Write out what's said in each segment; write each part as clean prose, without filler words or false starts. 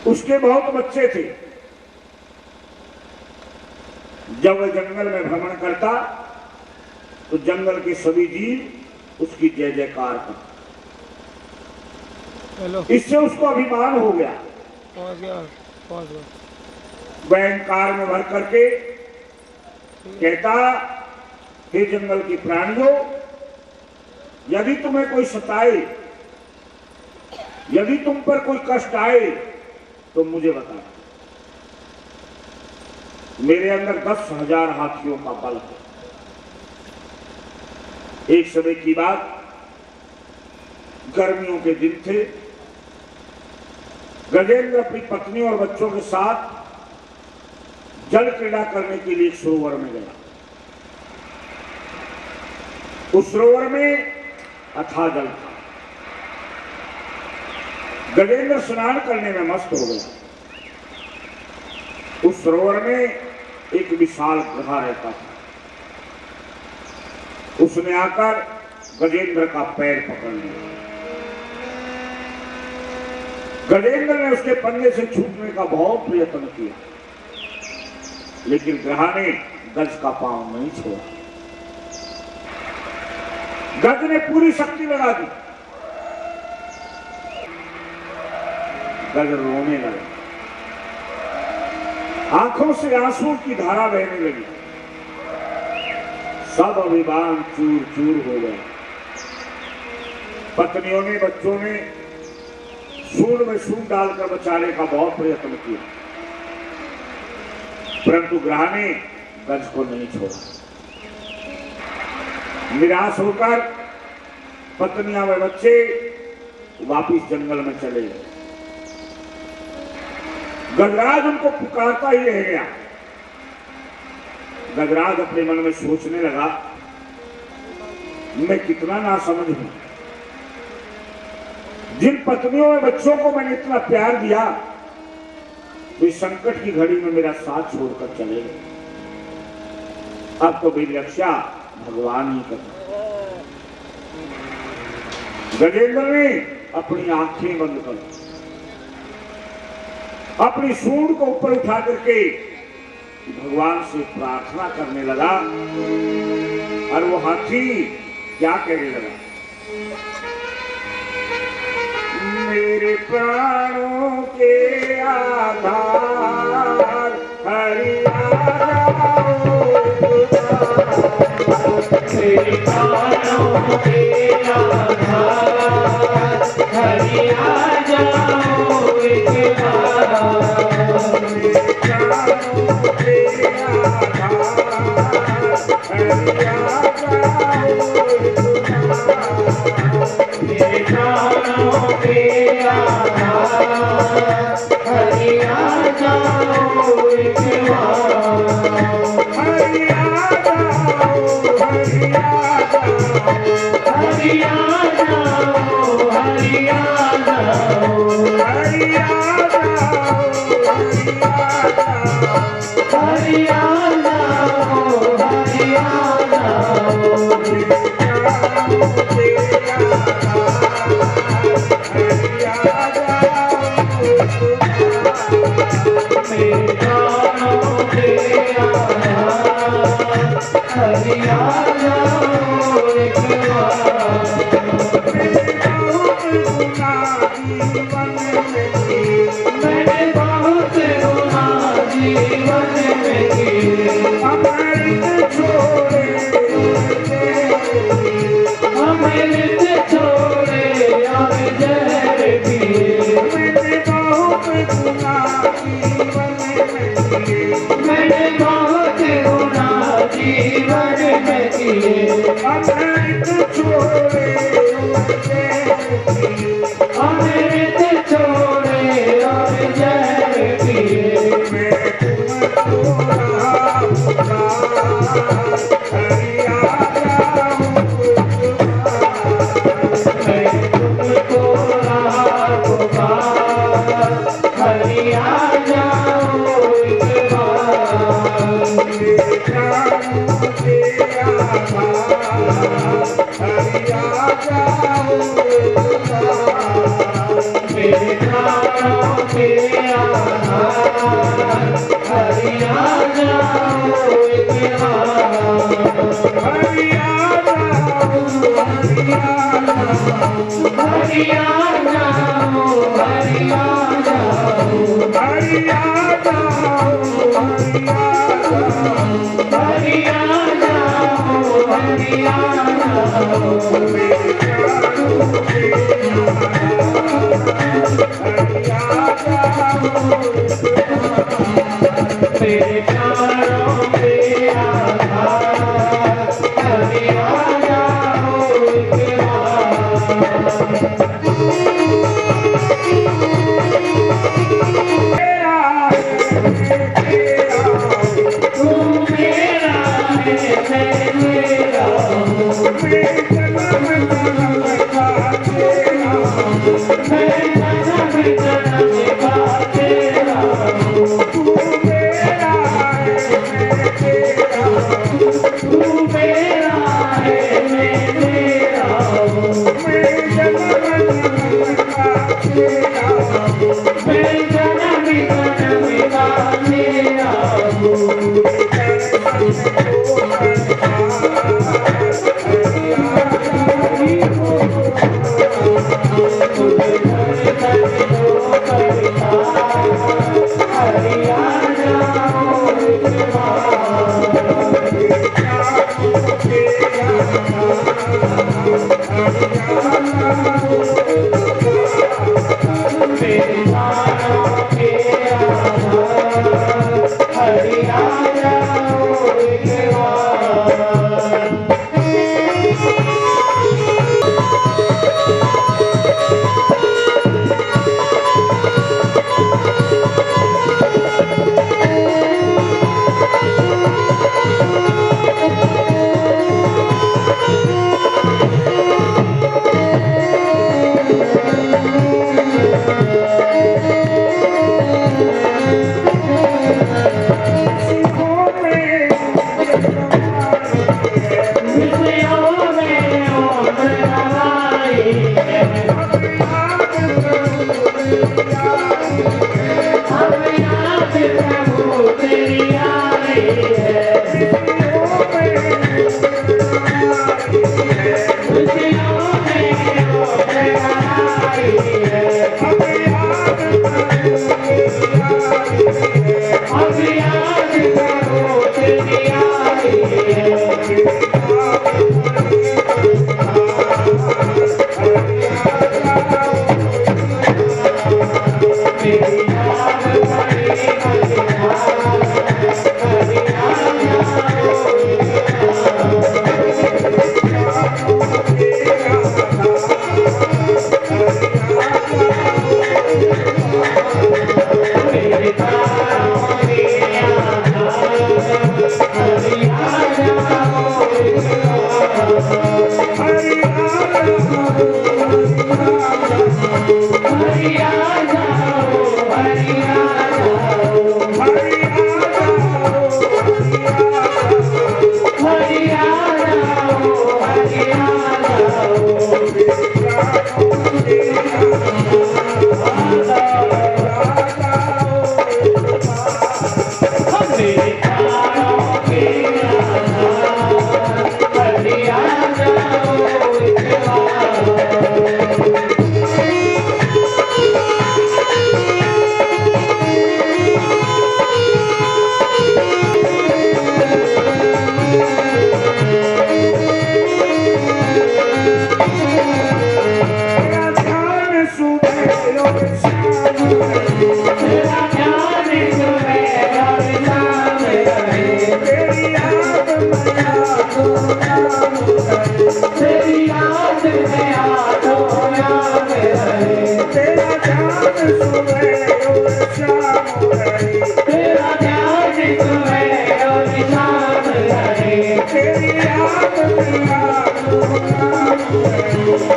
उसके बहुत बच्चे थे। जब वह जंगल में भ्रमण करता तो जंगल के सभी जीव उसकी जय जयकार करते। इससे उसको अभिमान हो गया। वह अहंकार में भर करके कहता, हे जंगल की प्राणियों, यदि तुम्हें कोई सताए, यदि तुम पर कोई कष्ट आए तो मुझे बताना। मेरे अंदर 10,000 हाथियों का बल है। एक समय की बात, गर्मियों के दिन थे। गजेंद्र अपनी पत्नी और बच्चों के साथ जल क्रीड़ा करने के लिए एक सरोवर में गया। उस सरोवर में अथाह जल था। गजेंद्र स्नान करने में मस्त हो गया। उस सरोवर में एक विशाल गधा रहता था। उसने आकर गजेंद्र का पैर पकड़ लिया। गजेंद्र ने उसके पंजे से छूटने का बहुत प्रयत्न किया, लेकिन ग्रहा ने गज का पांव नहीं छोड़ा। गज ने पूरी शक्ति लगा दी। गज रोने लगा, आंखों से आंसू की धारा बहने लगी। सब अभिमान चूर चूर हो गए। पत्नियों ने, बच्चों ने सूंड में सूंड डालकर बचाने का बहुत प्रयत्न किया, परंतु ग्रह ने गज को नहीं छोड़ा। निराश होकर पत्नियां व बच्चे वापिस जंगल में चले गए। गजराज उनको पुकारता ही रह गया। गजराज अपने मन में सोचने लगा, मैं कितना नासमझ हूं। जिन पत्नियों और बच्चों को मैंने इतना प्यार दिया, तो इस संकट की घड़ी में मेरा साथ छोड़कर चले गए। अब तो मेरी रक्षा भगवान ही करना। गजेंद्र ने अपनी आंखें बंद कर अपनी सूंड को ऊपर उठा करके भगवान से प्रार्थना करने लगा। और वो हाथी क्या कहने लगा, मेरे प्राणों के आधार हरि आ जाओ, मेरे प्राणों के आधार हरि आ जाओ एक बार। मेरे प्राणों के आधार हरि आ जाओ एक बार। मेरे प्राणों के आधार हरि आ जाओ एक बार। हरि आ जाओ, हरि आ जाओ, हरि आ जाओ, हरि आ जाओ, हरि आ जाओ, हरि आ जाओ, हरि आ जाओ। अमृत छोड़े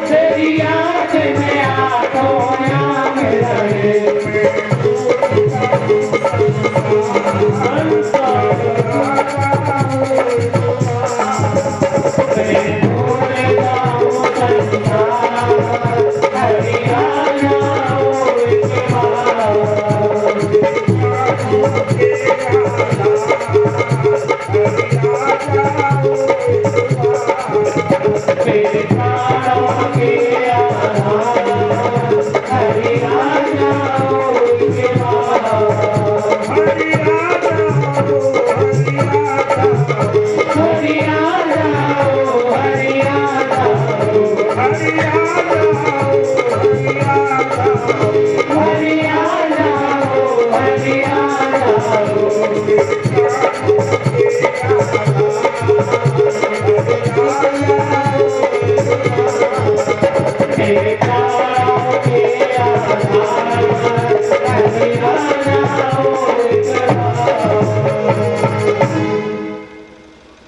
तेरी याद में आंखों में रहे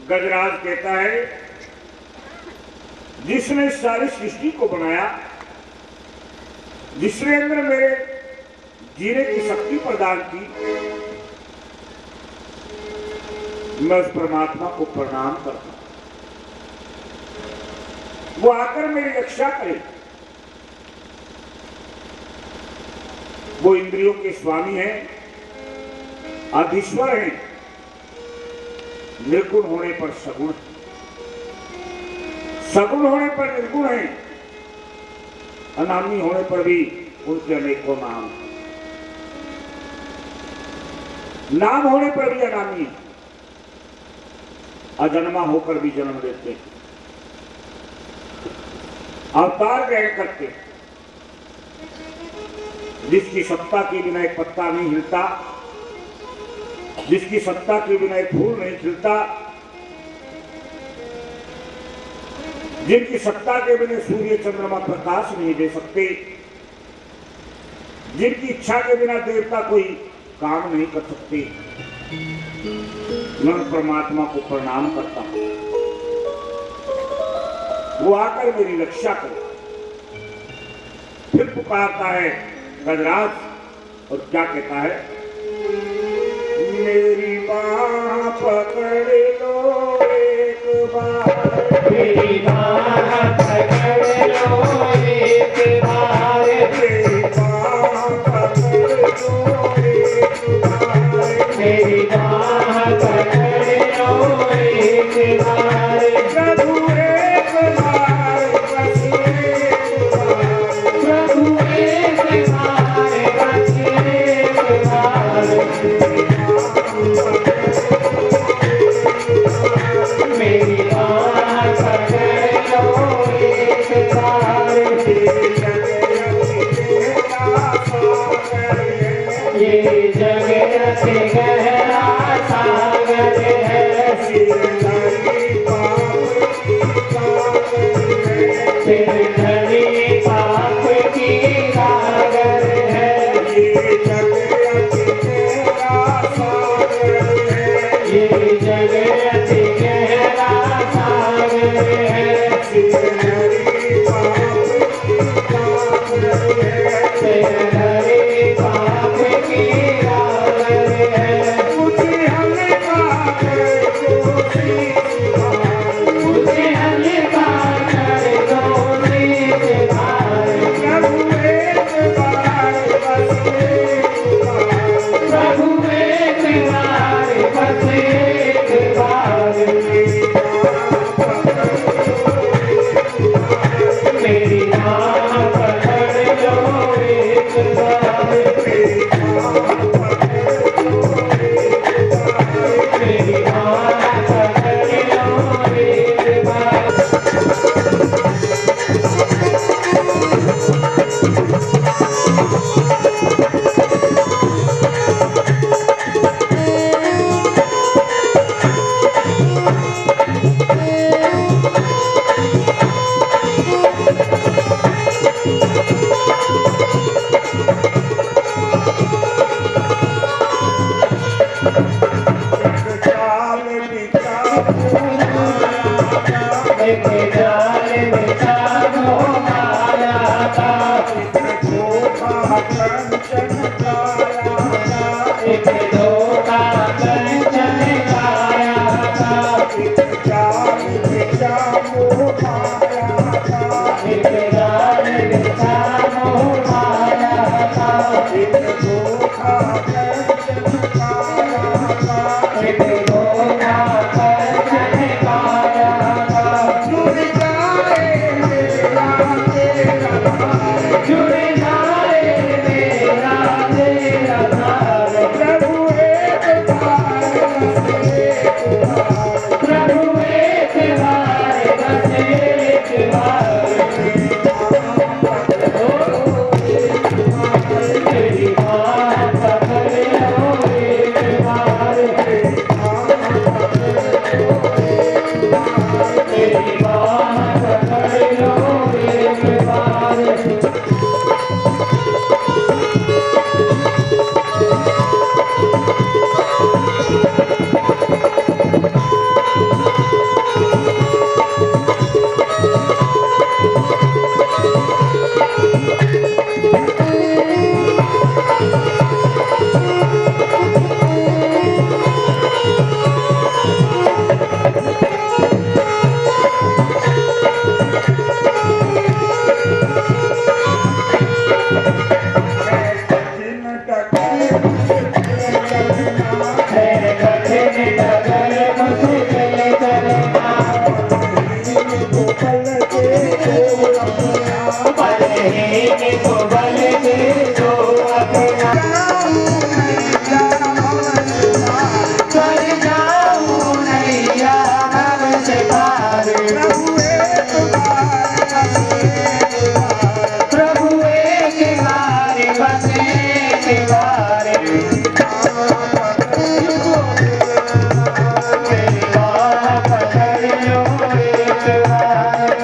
गजराज कहता है जिसने सारी सृष्टि को बनाया, जिसने अंदर मेरे जीने की शक्ति प्रदान की, मैं उस परमात्मा को प्रणाम करता हूं। वो आकर मेरी रक्षा करे। वो इंद्रियों के स्वामी हैं, अधीश्वर हैं, निर्गुण होने पर सगुण, सगुण होने पर निर्गुण है, अनामी होने पर भी उनके अनेकों नाम, नाम होने पर भी अनामी है, अजन्मा होकर भी जन्म देते हैं, अवतार ग्रहण करते हैं। जिसकी सत्ता के बिना एक पत्ता नहीं हिलता, जिसकी सत्ता के बिना एक फूल नहीं खिलता, जिनकी सत्ता के बिना सूर्य चंद्रमा प्रकाश नहीं दे सकते, जिनकी इच्छा के बिना देवता कोई काम नहीं कर सकते, मैं परमात्मा को प्रणाम करता हूं। वो आकर मेरी रक्षा करे। फिर पुकारता है गजराज और क्या कहता है, मेरी बाह पकड़ लो एक बार, मेरी बाह पकड़ लो एक बार, मेरी बाह पकड़ लो एक बार, मेरी बाह पकड़ लो एक बार, प्रभु एक बार, बस एक बार, प्रभु एक बार, बस एक बार, मेरी बाह पकड़ लो एक बार, ये जगत गहरा सागर है, सिर धरी पाप की सागर है, ये जगत गहरा सागर है, सिर धरी पाप की सागर है, मुझे हल्का कर दो शीश भार, प्रभु एक बार, बस एक बार, प्रभु एक बार, बस एक बार, मेरी बाह पकड़ लो एक बार, मेरी बाह पकड़ लो एक बार, चाल बिचा एक जाल बिछा दो माया का, धोखा कंचन काया का, एक धोखा कंचन काया का, चाल बिचा मोह माया का, एक जाल बिछा दो माया का, धोखा कंचन काया का, एक धोखा कंचन काया का, जुड़ जाए मेरा तेरा भार, जुड़ जाए मेरा तेरा तार, प्रभु एक बार, बस एक बार, प्रभु एक बार, बस एक बार, मेरी बाह पकड़ लो एक बार मेरी बाह पकड़ लो एक बार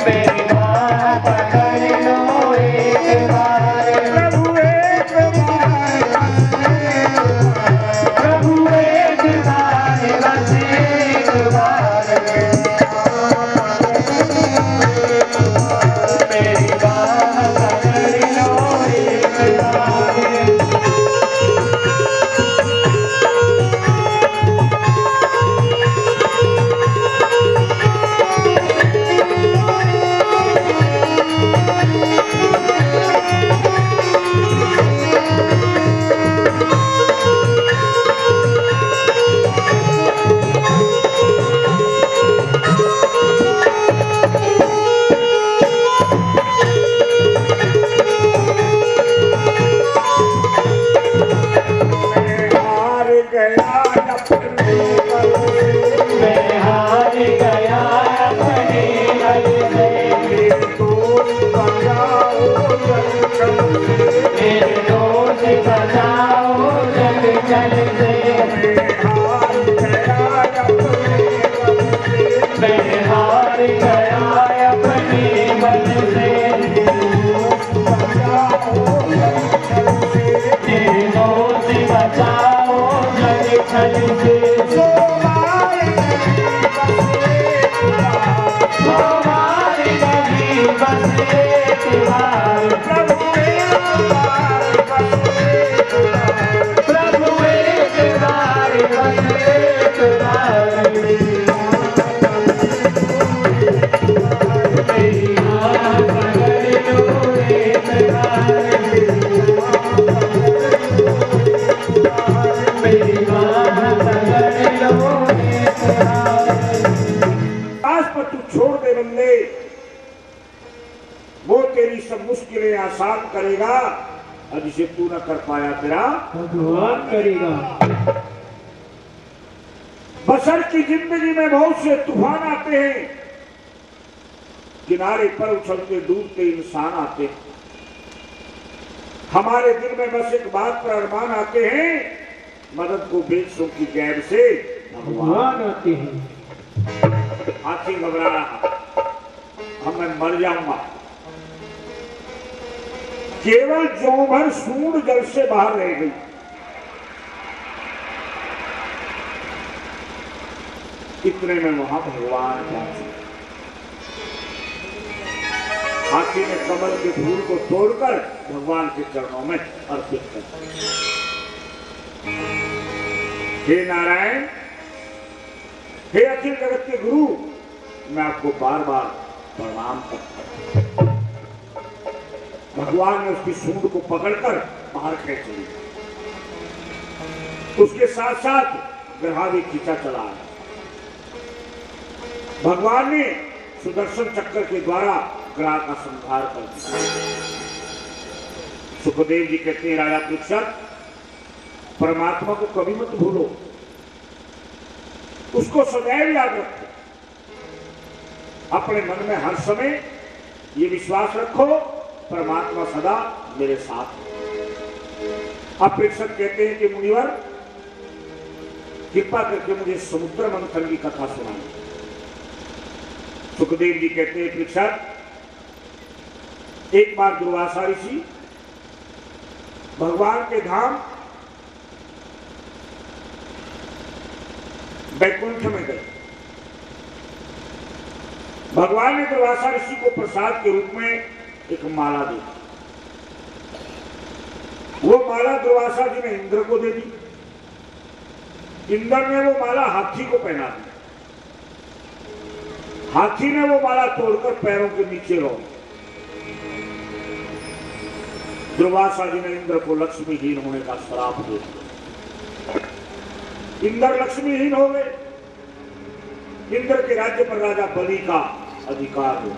मेरी बाह पकड़ लो एक बार प्रभु एक बार बस एक बार मेरी बाह पकड़ लो एक बार मैं हार गया अपने बल से मेरे दोस्त बचाओ जग जल से मैं हार गया अपने बल से मेरे दोस्त बचाओ जग जल से हमारी गली बस एक बार प्रभु एक बार बस एक बार मेरी बाह पकड़ लो एक बार मेरी बाह पकड़ लो एक बार आज पर तू छोड़ दे बंदे, वो तेरी सब मुश्किलें आसान करेगा और जिसे तू न कर पाया तेरा भगवान करेगा बसर की जिंदगी में बहुत से तूफान आते हैं, किनारे पर उछलते डूबते इंसान आते हैं। हमारे दिल में बस एक बात पर अरमान आते हैं, मदद को बेचों की गैर से भगवान आते हैं हाथी घबरा रहा, अब मैं मर जाऊंगा। केवल जो भर सूंड जल से बाहर रह गई। इतने में वहां भगवान पहुंचे। हाथी ने कमल के फूल को तोड़कर भगवान के चरणों में अर्पित कर दिया। हे नारायण, हे अखिल जगत के गुरु, मैं आपको बार बार प्रणाम करता हूं। भगवान ने उसकी सूंड को पकड़कर बाहर खींच लिया। उसके साथ साथ ग्रहा भी खींचा चला है। भगवान ने सुदर्शन चक्र के द्वारा ग्रह का संहार कर दिया। सुखदेव जी कहते हैं, राजा परीक्षित, परमात्मा को कभी मत भूलो, उसको सदैव याद रखो। अपने मन में हर समय ये विश्वास रखो, परमात्मा सदा मेरे साथ है। अब परीक्षित कहते हैं कि मुनिवर, कृपा करके मुझे समुद्र मंथन की कथा सुनाई। सुखदेव जी कहते हैं, परीक्षित, एक बार दुर्वासा ऋषि भगवान के धाम वैकुंठ में गए। भगवान ने दुर्वासा ऋषि को प्रसाद के रूप में एक माला दी। वो माला दुर्वासा जी ने इंद्र को दे दी। इंद्र ने वो माला हाथी को पहना दी। हाथी ने वो माला तोड़कर पैरों के नीचे रख दी। दुर्वासा जी ने इंद्र को लक्ष्मीहीन होने का श्राप दे दिया। इंद्र लक्ष्मीहीन हो गए। इंद्र के राज्य पर राजा बलि का अधिकार हो।